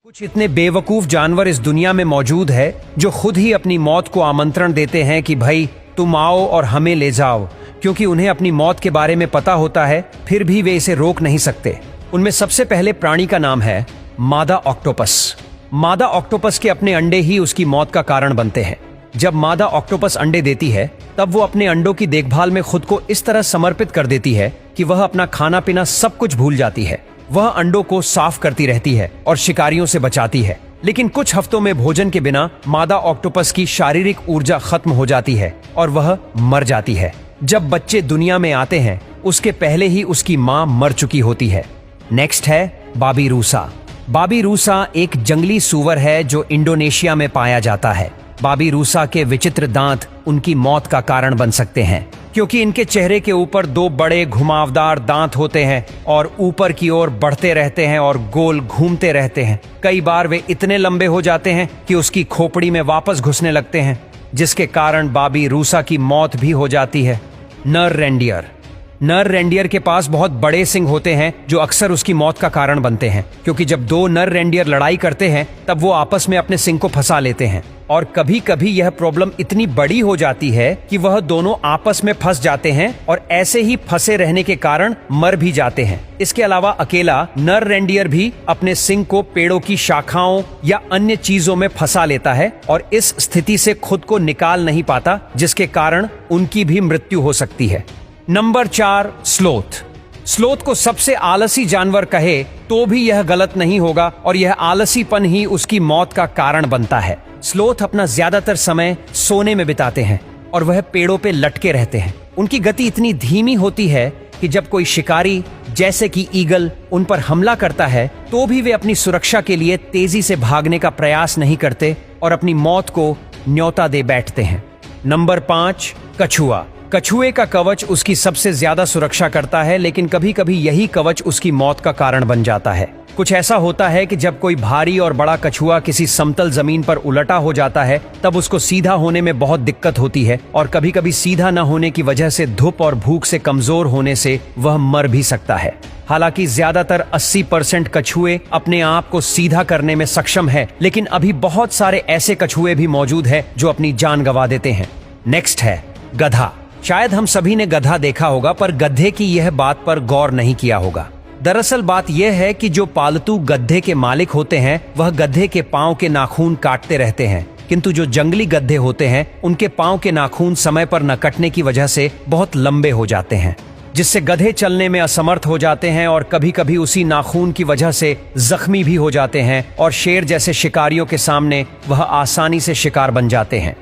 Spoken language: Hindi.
कुछ इतने बेवकूफ जानवर इस दुनिया में मौजूद है जो खुद ही अपनी मौत को आमंत्रण देते हैं कि भाई तुम आओ और हमें ले जाओ, क्योंकि उन्हें अपनी मौत के बारे में पता होता है, फिर भी वे इसे रोक नहीं सकते। उनमें सबसे पहले प्राणी का नाम है मादा ऑक्टोपस। मादा ऑक्टोपस के अपने अंडे ही उसकी मौत का कारण बनते हैं। जब मादा ऑक्टोपस अंडे देती है तब वो अपने अंडों की देखभाल में खुद को इस तरह समर्पित कर देती है कि वह अपना खाना पीना सब कुछ भूल जाती है। वह अंडों को साफ करती रहती है और शिकारियों से बचाती है। लेकिन कुछ हफ्तों में भोजन के बिना मादा ऑक्टोपस की शारीरिक ऊर्जा खत्म हो जाती है और वह मर जाती है। जब बच्चे दुनिया में आते हैं उसके पहले ही उसकी मां मर चुकी होती है। नेक्स्ट है बाबिरूसा। बाबिरूसा एक जंगली सूअर है जो इंडोनेशिया में पाया जाता है। बाबिरूसा के विचित्र दांत उनकी मौत का कारण बन सकते हैं, क्योंकि इनके चेहरे के ऊपर दो बड़े घुमावदार दांत होते हैं और ऊपर की ओर बढ़ते रहते हैं और गोल घूमते रहते हैं। कई बार वे इतने लंबे हो जाते हैं कि उसकी खोपड़ी में वापस घुसने लगते हैं, जिसके कारण बाबिरूसा की मौत भी हो जाती है। नर रेंडियर। नर रेंडियर के पास बहुत बड़े सिंग होते हैं जो अक्सर उसकी मौत का कारण बनते हैं, क्योंकि जब दो नर रेंडियर लड़ाई करते हैं तब वो आपस में अपने सिंग को फंसा लेते हैं और कभी कभी यह प्रॉब्लम इतनी बड़ी हो जाती है कि वह दोनों आपस में फंस जाते हैं और ऐसे ही फंसे रहने के कारण मर भी जाते हैं। इसके अलावा अकेला नर रेंडियर भी अपने सिंग को पेड़ों की शाखाओं या अन्य चीजों में फंसा लेता है और इस स्थिति से खुद को निकाल नहीं पाता, जिसके कारण उनकी भी मृत्यु हो सकती है। Number 4, sloth. स्लोथ को सबसे आलसी जानवर कहे तो भी यह गलत नहीं होगा और यह आलसीपन ही उसकी मौत का कारण बनता है। स्लोथ अपना ज्यादातर समय सोने में बिताते हैं और वह पेड़ों पे लटके रहते हैं। उनकी गति इतनी धीमी होती है कि जब कोई शिकारी जैसे कि ईगल उन पर हमला करता है तो भी वे अपनी सुरक्षा के लिए तेजी से भागने का प्रयास नहीं करते और अपनी मौत को न्योता दे बैठते हैं। नंबर 5, कछुआ। कछुए का कवच उसकी सबसे ज्यादा सुरक्षा करता है, लेकिन कभी कभी यही कवच उसकी मौत का कारण बन जाता है। कुछ ऐसा होता है कि जब कोई भारी और बड़ा कछुआ किसी समतल जमीन पर उलटा हो जाता है तब उसको सीधा होने में बहुत दिक्कत होती है और कभी कभी सीधा न होने की वजह से धूप और भूख से कमजोर होने से वह मर भी सकता है। हालांकि ज्यादातर 80% कछुए अपने आप को सीधा करने में सक्षम है, लेकिन अभी बहुत सारे ऐसे कछुए भी मौजूद है जो अपनी जान गंवा देते हैं। नेक्स्ट है गधा। शायद हम सभी ने गधा देखा होगा, पर गधे की यह बात पर गौर नहीं किया होगा। दरअसल बात यह है कि जो पालतू गधे के मालिक होते हैं वह गधे के पांव के नाखून काटते रहते हैं, किंतु जो जंगली गधे होते हैं उनके पांव के नाखून समय पर न कटने की वजह से बहुत लंबे हो जाते हैं, जिससे गधे चलने में असमर्थ हो जाते हैं और कभी कभी उसी नाखून की वजह से जख्मी भी हो जाते हैं और शेर जैसे शिकारियों के सामने वह आसानी से शिकार बन जाते हैं।